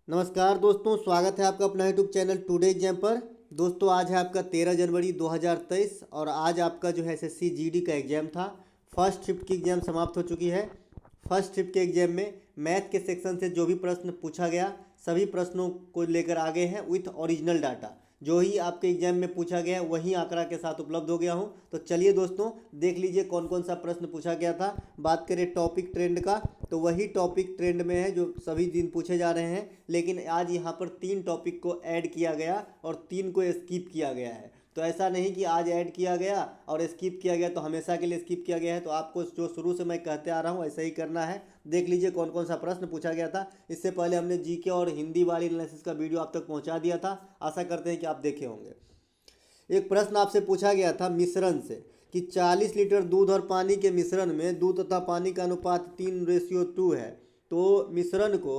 नमस्कार दोस्तों, स्वागत है आपका अपना यूट्यूब चैनल टुडे एग्जाम पर। दोस्तों आज है आपका 13 जनवरी 2023 और आज आपका जो है एसएससी जीडी का एग्ज़ाम था। फर्स्ट शिफ्ट की एग्ज़ाम समाप्त हो चुकी है। फर्स्ट शिफ्ट के एग्ज़ाम में मैथ के सेक्शन से जो भी प्रश्न पूछा गया सभी प्रश्नों को लेकर आ गए हैं विथ ओरिजिनल डाटा। जो ही आपके एग्जाम में पूछा गया वही आंकड़ा के साथ उपलब्ध हो गया हूँ। तो चलिए दोस्तों देख लीजिए कौन कौन सा प्रश्न पूछा गया था। बात करें टॉपिक ट्रेंड का तो वही टॉपिक ट्रेंड में है जो सभी दिन पूछे जा रहे हैं, लेकिन आज यहाँ पर 3 टॉपिक को ऐड किया गया और 3 को स्किप किया गया है। तो ऐसा नहीं कि आज ऐड किया गया और स्किप किया गया तो हमेशा के लिए स्किप किया गया है। तो आपको जो शुरू से मैं कहते आ रहा हूँ ऐसा ही करना है। देख लीजिए कौन कौन सा प्रश्न पूछा गया था। इससे पहले हमने जीके और हिंदी वाली एनालिसिस का वीडियो आप तक पहुँचा दिया था, आशा करते हैं कि आप देखे होंगे। एक प्रश्न आपसे पूछा गया था मिश्रण से कि 40 लीटर दूध और पानी के मिश्रण में दूध तथा पानी का अनुपात 3:2 है। तो मिश्रण को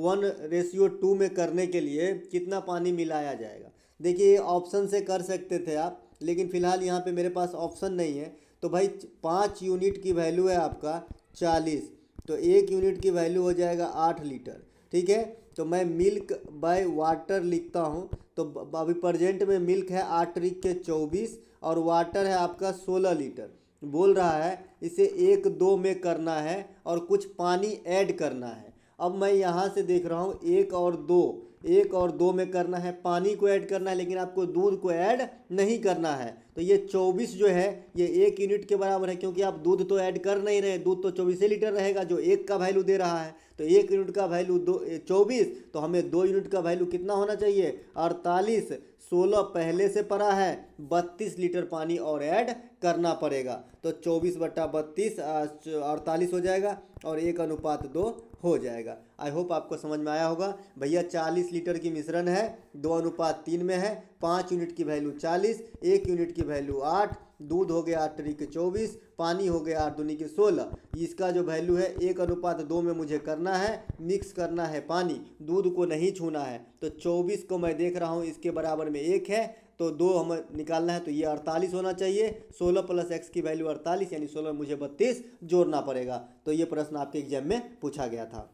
1:2 में करने के लिए कितना पानी मिलाया जाएगा। देखिए ऑप्शन से कर सकते थे आप, लेकिन फ़िलहाल यहाँ पे मेरे पास ऑप्शन नहीं है। तो भाई 5 यूनिट की वैल्यू है आपका 40, तो 1 यूनिट की वैल्यू हो जाएगा 8 लीटर। ठीक है, तो मैं मिल्क बाय वाटर लिखता हूँ। तो अभी प्रजेंट में मिल्क है 8 ट्रिक के 24 और वाटर है आपका 16 लीटर। बोल रहा है इसे 1-2 में करना है और कुछ पानी ऐड करना है। अब मैं यहाँ से देख रहा हूँ 1 और 2 में करना है, पानी को ऐड करना है, लेकिन आपको दूध को ऐड नहीं करना है। तो ये 24 जो है ये 1 यूनिट के बराबर है, क्योंकि आप दूध तो ऐड कर नहीं रहे। दूध तो 24 लीटर रहेगा जो 1 का वैल्यू दे रहा है। तो 1 यूनिट का वैल्यू 24, तो हमें 2 यूनिट का वैल्यू कितना होना चाहिए 48। 16 पहले से पड़ा है, 32 लीटर पानी और ऐड करना पड़ेगा। तो 24/32 48 हो जाएगा और 1:2 हो जाएगा। आई होप आपको समझ में आया होगा। भैया 40 लीटर की मिश्रण है, 2:3 में है, 5 यूनिट की वैल्यू 40, 1 यूनिट की वैल्यू 8, दूध हो गया 8 त्रिक 24, पानी हो गया 8 दूनी के 16। इसका जो वैल्यू है 1:2 में मुझे करना है, मिक्स करना है पानी, दूध को नहीं छूना है। तो 24 को मैं देख रहा हूँ इसके बराबर में 1 है, तो 2 हमें निकालना है, तो ये 48 होना चाहिए। 16 + x की वैल्यू 48 यानी 16 मुझे 32 जोड़ना पड़ेगा। तो ये प्रश्न आपके एग्जाम में पूछा गया था।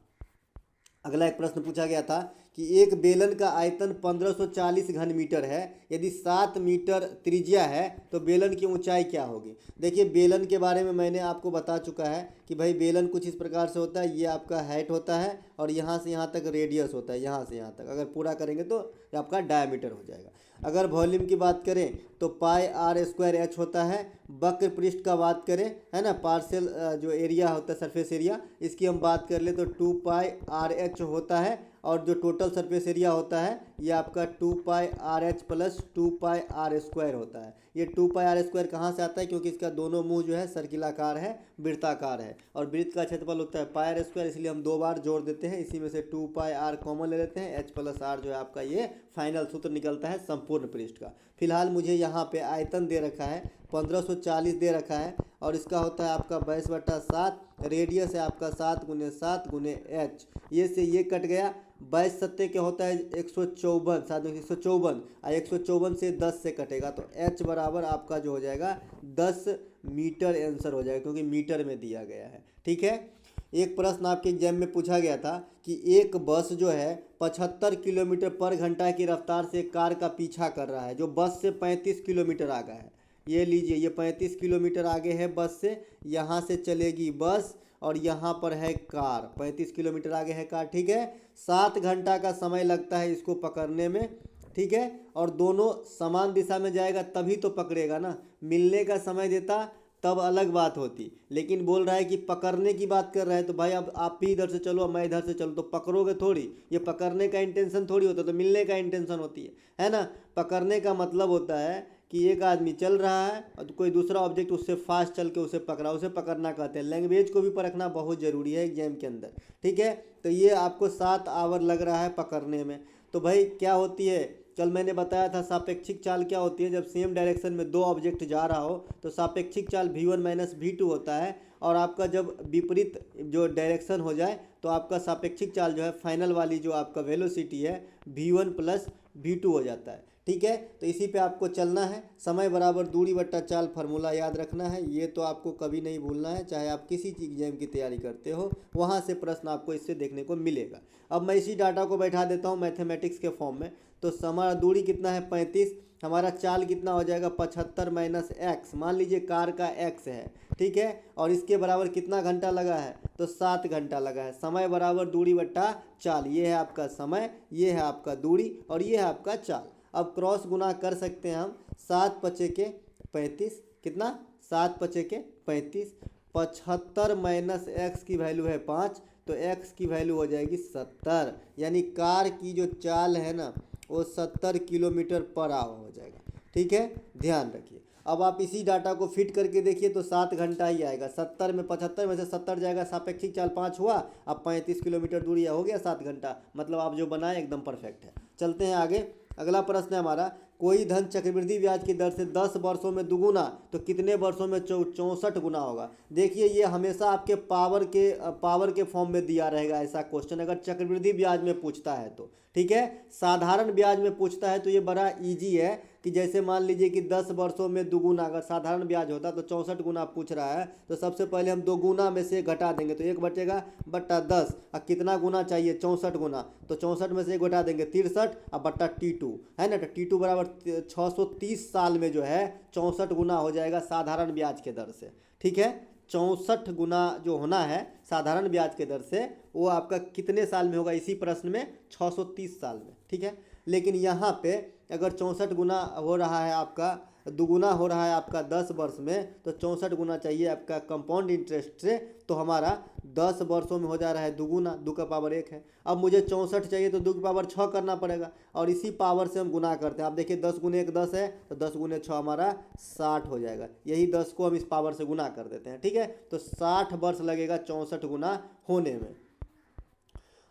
अगला एक प्रश्न पूछा गया था कि एक बेलन का आयतन 1540 घन मीटर है, यदि 7 मीटर त्रिज्या है तो बेलन की ऊंचाई क्या होगी। देखिए बेलन के बारे में मैंने आपको बता चुका है कि भाई बेलन कुछ इस प्रकार से होता है। ये आपका हाइट होता है और यहाँ से यहाँ तक रेडियस होता है, यहाँ से यहाँ तक अगर पूरा करेंगे तो आपका डायमीटर हो जाएगा। अगर वॉल्यूम की बात करें तो πr² होता है। वक्र पृष्ठ का बात करें है ना, पार्शियल जो एरिया होता है सरफेस एरिया, इसकी हम बात कर ले तो 2πrh होता है। और जो टोटल सरफेस एरिया होता है ये आपका 2πrh + 2πr² होता है। ये 2πr² कहाँ से आता है, क्योंकि इसका दोनों मुंह जो है सर्किलाकार है, वृत्ताकार है, और वृत्त का क्षेत्रफल होता है πr², इसलिए हम 2 बार जोड़ देते हैं। इसी में से 2πr कॉमन ले लेते हैं, h + r जो है आपका ये फाइनल सूत्र निकलता है संपूर्ण पृष्ठ का। फिलहाल मुझे यहाँ पे आयतन दे रखा है 1540 दे रखा है और इसका होता है आपका 22/7, रेडियस है आपका 7 × 7 × h। ये से ये कट गया, 22 सत्ते के होता है 154, 7 में 154 और 154 से 10 से कटेगा, तो h बराबर आपका जो हो जाएगा 10 मीटर आंसर हो जाएगा, क्योंकि मीटर में दिया गया है। ठीक है, एक प्रश्न आपके एग्जाम में पूछा गया था कि एक बस जो है 75 किलोमीटर पर घंटा की रफ्तार से कार का पीछा कर रहा है, जो बस से 35 किलोमीटर आगे है। ये लीजिए ये 35 किलोमीटर आगे है बस से, यहाँ से चलेगी बस और यहाँ पर है कार, 35 किलोमीटर आगे है कार। ठीक है, 7 घंटा का समय लगता है इसको पकड़ने में। ठीक है, और दोनों समान दिशा में जाएगा तभी तो पकड़ेगा ना, मिलने का समय देता तब अलग बात होती। लेकिन बोल रहा है कि पकड़ने की बात कर रहा है, तो भाई अब आप भी इधर से चलो मैं इधर से चलो तो पकड़ोगे थोड़ी। ये पकड़ने का इंटेंशन थोड़ी होता, तो मिलने का इंटेंशन होती है ना। पकड़ने का मतलब होता है कि एक आदमी चल रहा है और तो कोई दूसरा ऑब्जेक्ट उससे फास्ट चल के उसे पकड़ा, उसे पकड़ना कहते हैं। लैंग्वेज को भी परखना बहुत ज़रूरी है एग्जाम के अंदर। ठीक है, तो ये आपको 7 आवर लग रहा है पकड़ने में। तो भाई क्या होती है, कल मैंने बताया था सापेक्षिक चाल क्या होती है। जब सेम डायरेक्शन में 2 ऑब्जेक्ट जा रहा हो तो सापेक्षिक चाल v1 - v2 होता है, और आपका जब विपरीत जो डायरेक्शन हो जाए तो आपका सापेक्षिक चाल जो है फाइनल वाली जो आपका वेलोसिटी है v1 + v2 हो जाता है। ठीक है। तो इसी पे आपको चलना है। समय बराबर दूरी बट्टा चाल फार्मूला याद रखना है, ये तो आपको कभी नहीं भूलना है, चाहे आप किसी एग्जाम की तैयारी करते हो, वहाँ से प्रश्न आपको इससे देखने को मिलेगा। अब मैं इसी डाटा को बैठा देता हूँ मैथमेटिक्स के फॉर्म में। तो हमारा दूरी कितना है 35, हमारा चाल कितना हो जाएगा 75 माइनस एक्स, मान लीजिए कार का एक्स है, ठीक है। और इसके बराबर कितना घंटा लगा है, तो 7 घंटा लगा है। समय बराबर दूरी बट्टा चाल, ये है आपका समय, ये है आपका दूरी और ये है आपका चाल। अब क्रॉस गुना कर सकते हैं हम, 7 पचे के 35, कितना 7 पचे के 35, 75 माइनस एक्स की वैल्यू है 5, तो एक्स की वैल्यू हो जाएगी 70, यानी कार की जो चाल है ना वो 70 किलोमीटर पर आवर हो जाएगा, ठीक है, ध्यान रखिए। अब आप इसी डाटा को फिट करके देखिए तो 7 घंटा ही आएगा। 70 में 75 में से 70 जाएगा, सापेक्षिक चाल 5 हुआ, अब 35 किलोमीटर दूरी हो गया 7 घंटा, मतलब आप जो बनाए एकदम परफेक्ट है। चलते हैं आगे। अगला प्रश्न है हमारा, कोई धन चक्रवृद्धि ब्याज की दर से 10 वर्षों में दुगुना तो कितने वर्षों में 64 गुना होगा। देखिए ये हमेशा आपके पावर के फॉर्म में दिया रहेगा ऐसा क्वेश्चन, अगर चक्रवृद्धि ब्याज में पूछता है तो, ठीक है। साधारण ब्याज में पूछता है तो ये बड़ा इजी है कि जैसे मान लीजिए कि 10 वर्षों में दुगुना, अगर साधारण ब्याज होता तो 64 गुना पूछ रहा है, तो सबसे पहले हम 2 गुना में से घटा देंगे तो 1 बचेगा बट्टा 10, और कितना गुना चाहिए 64 गुना, तो 64 में से 1 घटा देंगे 63 और बट्टा T2 है ना, तो T2 बराबर 630 साल में जो है 64 गुना हो जाएगा साधारण ब्याज के दर से, ठीक है। 64 गुना जो होना है साधारण ब्याज के दर से वो आपका कितने साल में होगा, इसी प्रश्न में 630 साल में, ठीक है। लेकिन यहाँ पे अगर 64 गुना हो रहा है आपका, दुगुना हो रहा है आपका 10 वर्ष में, तो 64 गुना चाहिए आपका कंपाउंड इंटरेस्ट से, तो हमारा 10 वर्षों में हो जा रहा है दुगुना, 2 का पावर 1 है। अब मुझे 64 चाहिए तो 2 की पावर 6 करना पड़ेगा, और इसी पावर से हम गुना करते हैं। आप देखिए 10 गुने 1 10 है, तो 10 गुने 6 हमारा 60 हो जाएगा, यही 10 को हम इस पावर से गुना कर देते हैं, ठीक है। तो 60 वर्ष लगेगा 64 गुना होने में।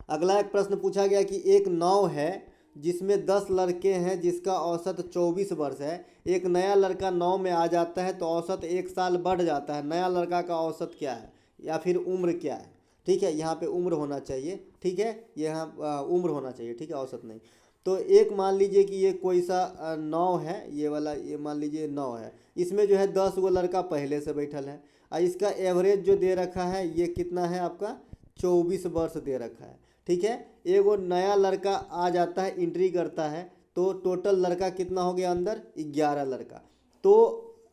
अगला एक प्रश्न पूछा गया कि एक नाव है जिसमें 10 लड़के हैं जिसका औसत 24 वर्ष है, एक नया लड़का नाव में आ जाता है तो औसत 1 साल बढ़ जाता है, नया लड़का का औसत क्या है या फिर उम्र क्या है, ठीक है। यहाँ पे उम्र होना चाहिए, ठीक है, यहाँ उम्र होना चाहिए, ठीक है, औसत नहीं। तो एक मान लीजिए कि ये कोई सा नाव है, ये वाला, ये मान लीजिए नाव है, इसमें जो है 10 गो लड़का पहले से बैठल है, और इसका एवरेज जो दे रखा है ये कितना है आपका 24 वर्ष दे रखा है, ठीक है। एगो नया लड़का आ जाता है, एंट्री करता है, तो टोटल लड़का कितना हो गया अंदर 11 लड़का, तो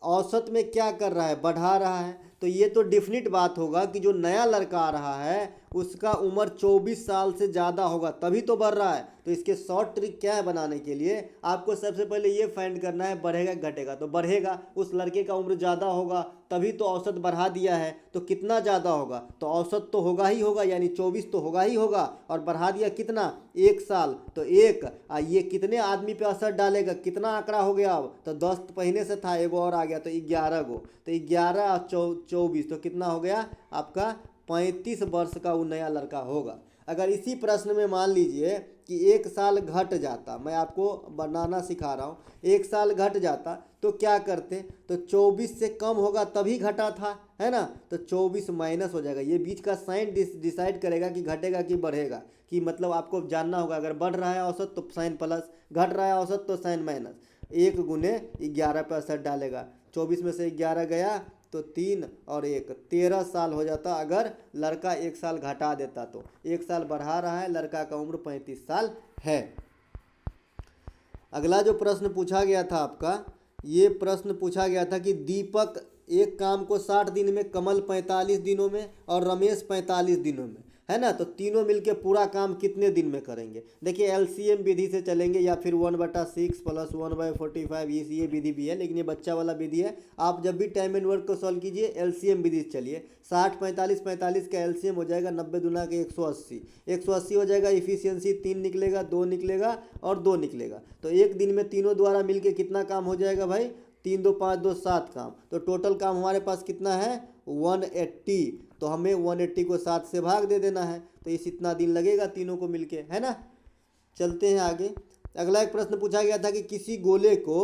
औसत में क्या कर रहा है, बढ़ा रहा है। तो ये तो डिफिनिट बात होगा कि जो नया लड़का आ रहा है उसका उम्र 24 साल से ज़्यादा होगा, तभी तो बढ़ रहा है। तो इसके शॉर्ट ट्रिक क्या है बनाने के लिए, आपको सबसे पहले ये फाइंड करना है बढ़ेगा घटेगा, तो बढ़ेगा, उस लड़के का उम्र ज़्यादा होगा तभी तो औसत बढ़ा दिया है, तो कितना ज़्यादा होगा, तो औसत तो होगा ही होगा, यानी 24 तो होगा ही होगा, और बढ़ा दिया कितना 1 साल, तो 1, ये कितने आदमी पे असर डालेगा, कितना आंकड़ा हो गया अब, तो 10 पहले से था, एगो और आ गया तो 11 गो, तो 11 और 24 तो कितना हो गया आपका 35 वर्ष का वो नया लड़का होगा। अगर इसी प्रश्न में मान लीजिए कि 1 साल घट जाता, मैं आपको बनाना सिखा रहा हूँ, 1 साल घट जाता तो क्या करते, तो 24 से कम होगा तभी घटा था, है ना, तो 24 माइनस हो जाएगा, ये बीच का साइन डिसाइड करेगा कि घटेगा कि बढ़ेगा, कि मतलब आपको जानना होगा अगर बढ़ रहा है औसत तो साइन प्लस, घट रहा है औसत तो साइन माइनस, 1 गुने 11 पे असर डालेगा, 24 में से 11 गया तो 3 और 1 13 साल हो जाता, अगर लड़का 1 साल घटा देता तो 1 साल बढ़ा रहा है, लड़का का उम्र 35 साल है। अगला जो प्रश्न पूछा गया था आपका, ये प्रश्न पूछा गया था कि दीपक एक काम को 60 दिन में, कमल 45 दिनों में और रमेश 45 दिनों में, है ना, तो तीनों मिलके पूरा काम कितने दिन में करेंगे। देखिए एलसीएम विधि से चलेंगे या फिर 1/6 प्लस 1/45, ये विधि भी है, लेकिन ये बच्चा वाला विधि है। आप जब भी टाइम एंड वर्क को सॉल्व कीजिए एलसीएम विधि से चलिए। 60 45 45 का एलसीएम हो जाएगा 90 दूना के 180, 180 हो जाएगा, इफिशियंसी 3 निकलेगा, 2 निकलेगा और 2 निकलेगा, तो एक दिन में तीनों द्वारा मिलके कितना काम हो जाएगा भाई, 3 2 5 2 7 काम, तो टोटल काम हमारे पास कितना है 180, तो हमें 180 को 7 से भाग दे देना है, तो इस इतना दिन लगेगा तीनों को मिलके, है ना। चलते हैं आगे। अगला एक प्रश्न पूछा गया था कि किसी गोले को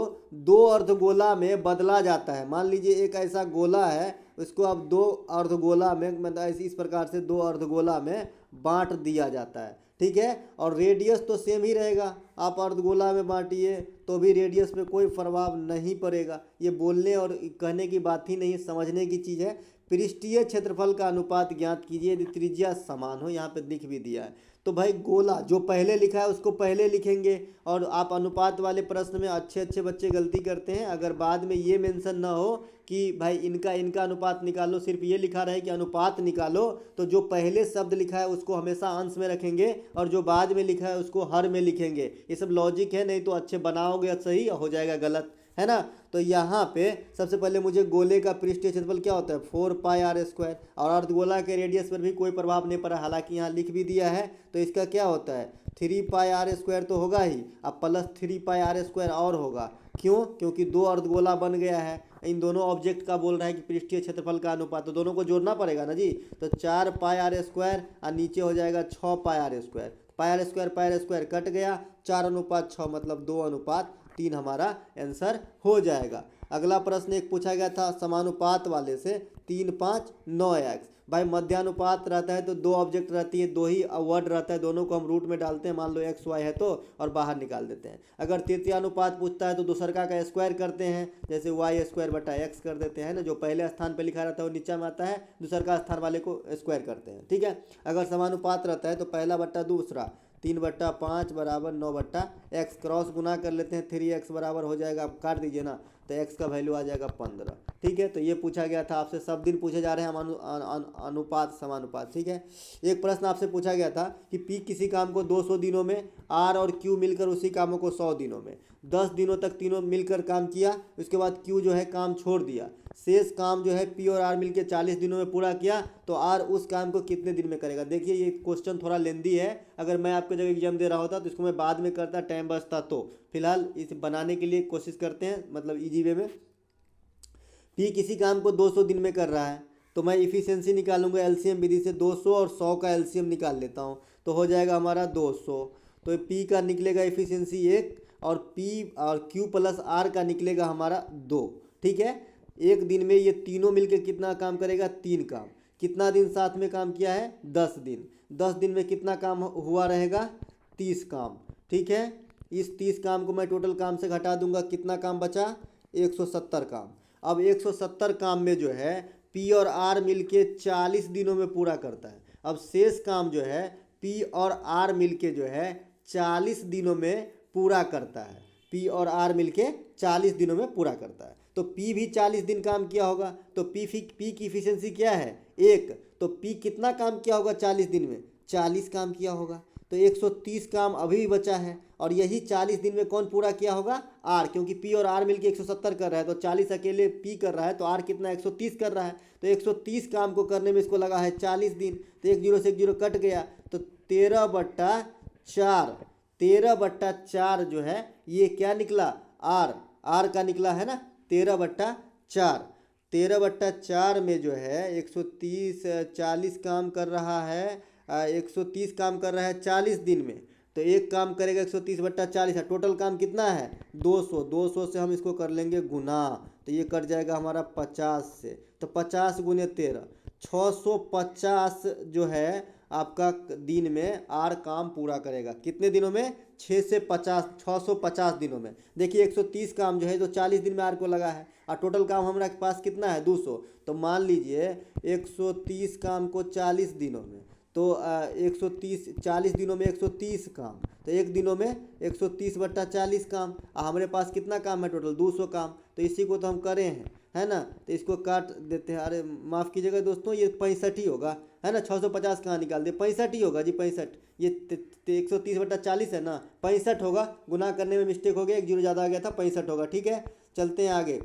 2 अर्धगोला में बदला जाता है। मान लीजिए एक ऐसा गोला है, उसको अब 2 अर्धगोला में, मतलब इस प्रकार से 2 अर्धगोला में बांट दिया जाता है, ठीक है। और रेडियस तो सेम ही रहेगा, आप अर्धगोला में बांटिए तो भी रेडियस पे कोई प्रभाव नहीं पड़ेगा। ये बोलने और कहने की बात ही नहीं, समझने की चीज़ है। पृष्ठीय क्षेत्रफल का अनुपात ज्ञात कीजिए यदि त्रिज्या समान हो, यहाँ पे लिख भी दिया है। तो भाई गोला जो पहले लिखा है उसको पहले लिखेंगे। और आप अनुपात वाले प्रश्न में अच्छे अच्छे बच्चे गलती करते हैं, अगर बाद में ये मेंशन ना हो कि भाई इनका इनका अनुपात निकालो, सिर्फ ये लिखा रहे कि अनुपात निकालो, तो जो पहले शब्द लिखा है उसको हमेशा अंश में रखेंगे और जो बाद में लिखा है उसको हर में लिखेंगे। ये सब लॉजिक है, नहीं तो अच्छे बनाओगे सही हो जाएगा गलत, है ना। तो यहाँ पे सबसे पहले मुझे गोले का पृष्ठीय क्षेत्रफल क्या होता है 4πr², और अर्धगोला के रेडियस पर भी कोई प्रभाव नहीं पड़ा, हालांकि यहाँ लिख भी दिया है। तो इसका क्या होता है 3πr² तो होगा ही, अब प्लस 3πr² और होगा। क्यों? क्योंकि दो अर्धगोला बन गया है। इन दोनों ऑब्जेक्ट का बोल रहा है कि पृष्ठीय क्षेत्रफल का अनुपात, तो दोनों को जोड़ना पड़ेगा ना जी। तो 4πr² और नीचे हो जाएगा 6πr²। πr² कट गया, 4:6 मतलब 2:3 हमारा आंसर हो जाएगा। अगला प्रश्न एक पूछा गया था समानुपात वाले से, 3, 5, 9x। भाई मध्यानुपात रहता है तो दो ऑब्जेक्ट रहती है, दो ही वर्ड रहता है, दोनों को हम रूट में डालते हैं, मान लो x y है तो, और बाहर निकाल देते हैं। अगर तृतीयानुपात पूछता है तो दूसरका का स्क्वायर करते हैं, जैसे y²/x कर देते हैं ना, जो पहले स्थान पर लिखा रहता है वो नीचे में आता है, दूसरका स्थान वाले को स्क्वायर करते हैं, ठीक है। अगर समानुपात रहता है तो पहला बट्टा दूसरा, 3/5 बराबर 9/x, क्रॉस गुना कर लेते हैं, 3x बराबर हो जाएगा, आप काट दीजिए ना, तो x का वैल्यू आ जाएगा 15, ठीक है। तो ये पूछा गया था आपसे, सब दिन पूछे जा रहे हैं हम अनुपात समानुपात, ठीक है। एक प्रश्न आपसे पूछा गया था कि P किसी काम को 200 दिनों में, R और Q मिलकर उसी कामों को 100 दिनों में, 10 दिनों तक तीनों मिलकर काम किया, उसके बाद Q जो है काम छोड़ दिया, शेष काम जो है P और R मिलकर 40 दिनों में पूरा किया, तो R उस काम को कितने दिन में करेगा। देखिए ये क्वेश्चन थोड़ा लेंदी है, अगर मैं आपके जगह एग्जाम दे रहा होता तो इसको मैं बाद में करता, टाइम बचता। तो फिलहाल इस बनाने के लिए कोशिश करते हैं, मतलब इजी वे में। P किसी काम को 200 दिन में कर रहा है, तो मैं इफिशियंसी निकालूंगा एलसीएम विधि से, 200 और 100 का एलसीएम निकाल लेता हूँ, तो हो जाएगा हमारा 200। तो P का निकलेगा इफिशियंसी 1, और P और Q प्लस R का निकलेगा हमारा 2, ठीक है। एक दिन में ये तीनों मिलकर कितना काम करेगा 3 काम। कितना दिन साथ में काम किया है 10 दिन। 10 दिन में कितना काम हुआ रहेगा 30 काम, ठीक है। इस 30 काम को मैं टोटल काम से घटा दूंगा, कितना काम बचा 170 काम। अब 170 काम में जो है P और R मिलके 40 दिनों में पूरा करता है। अब शेष काम जो है P और R मिलके जो है 40 दिनों में पूरा करता है। P और R मिलके 40 दिनों में पूरा करता है। तो P भी 40 दिन काम किया होगा, तो P की इफिशियंसी क्या है 1, तो P कितना काम किया होगा 40 दिन में 40 काम किया होगा, तो 130 काम अभी भी बचा है। और यही 40 दिन में कौन पूरा किया होगा R, क्योंकि P और R मिलके 170 कर रहा है, तो 40 अकेले P कर रहा है, तो R कितना 130 कर रहा है, तो 130 काम को करने में इसको लगा है 40 दिन। तो 1 0 से 1 0 कट गया, तो 13/4 जो है ये क्या निकला R का निकला है ना 13/4। 13/4 में जो है 130 40 काम कर रहा है, 130 काम कर रहा है 40 दिन में, तो एक काम करेगा 130/40 है। टोटल काम कितना है 200 से हम इसको कर लेंगे गुना, तो ये कट जाएगा हमारा 50 से, तो 50 गुने 13 650 जो है आपका दिन में R काम पूरा करेगा। कितने दिनों में 650 दिनों में। देखिए 130 काम जो है तो 40 दिन में R को लगा है, और टोटल काम हमारे पास कितना है 200, तो मान लीजिए 130 काम को 40 दिनों में, तो 130 40 दिनों में 130 काम, तो एक दिनों में 130/40 काम। हमारे पास कितना काम है टोटल 200 काम, तो इसी को तो हम करे हैं, है ना। तो इसको काट देते हैं, अरे माफ़ कीजिएगा दोस्तों, ये 65 ही होगा, है ना। 650 कहाँ निकाल दे 65 ही होगा जी 65, ये 130/40 है ना, 65 होगा। गुना करने में मिस्टेक हो गया, 1 0 ज़्यादा आ गया था, 65 होगा, ठीक है। चलते हैं आगे।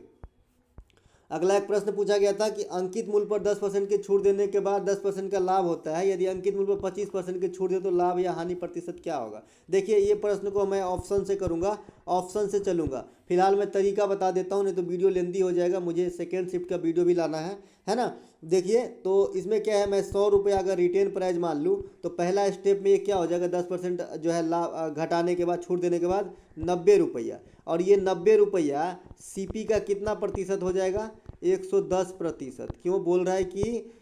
अगला एक प्रश्न पूछा गया था कि अंकित मूल्य पर 10% की छूट देने के बाद 10% का लाभ होता है, यदि अंकित मूल्य पर 25% की छूट दे तो लाभ या हानि प्रतिशत क्या होगा। देखिए ये प्रश्न को मैं ऑप्शन से करूंगा, ऑप्शन से चलूंगा। फिलहाल मैं तरीका बता देता हूं, नहीं तो वीडियो लेंदी हो जाएगा, मुझे सेकेंड शिफ्ट का वीडियो भी लाना है ना। देखिए तो इसमें क्या है, मैं 100 रुपये अगर रिटेन प्राइस मान लूँ तो पहला स्टेप में ये क्या हो जाएगा 10% जो है लाभ घटाने के बाद, छूट देने के बाद 90 रुपया, और ये 90 रुपया CP का कितना प्रतिशत हो जाएगा 110%। क्यों बोल रहा है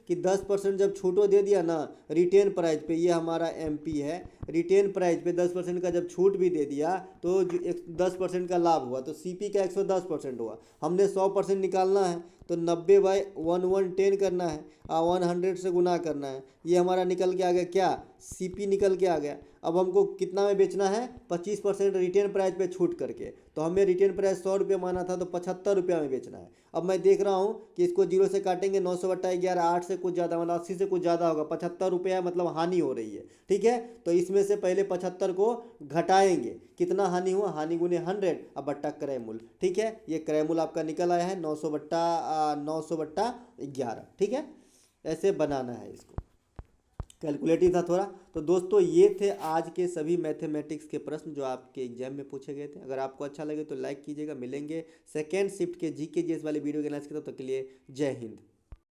कि 10% जब छूटो दे दिया ना रिटेन प्राइस पे, ये हमारा एमपी है, रिटेन प्राइस पे 10% का जब छूट भी दे दिया तो 10% का लाभ हुआ, तो सीपी का 110% हुआ। हमने 100% निकालना है तो 90/1110 करना है और 100 से गुना करना है। ये हमारा निकल के आ गया क्या, सीपी निकल के आ गया। अब हमको कितना में बेचना है, 25% रिटेन प्राइस पे छूट करके, तो हमें रिटेन प्राइस 100 रुपये माना था तो 75 रुपया में बेचना है। अब मैं देख रहा हूँ कि इसको 0 से काटेंगे 900/11, 8 से कुछ ज़्यादा मतलब 80 से कुछ ज़्यादा होगा, 75 रुपया मतलब हानि हो रही है। ठीक है, तो इसमें से पहले 75 को घटाएंगे, कितना हानि हुआ, हानि गुने 100 अब बट्टा क्रय मूल्य। ठीक है, ये क्रय मूल्य आपका निकल आया है 900/11। ठीक है, ऐसे बनाना है इसको, कैलकुलेटिव था थोड़ा। तो दोस्तों ये थे आज के सभी मैथमेटिक्स के प्रश्न जो आपके एग्जाम में पूछे गए थे। अगर आपको अच्छा लगे तो लाइक कीजिएगा। मिलेंगे सेकेंड शिफ्ट के जीके जीएस वाले वीडियो के नेक्स्ट, तब तक के लिए जय हिंद।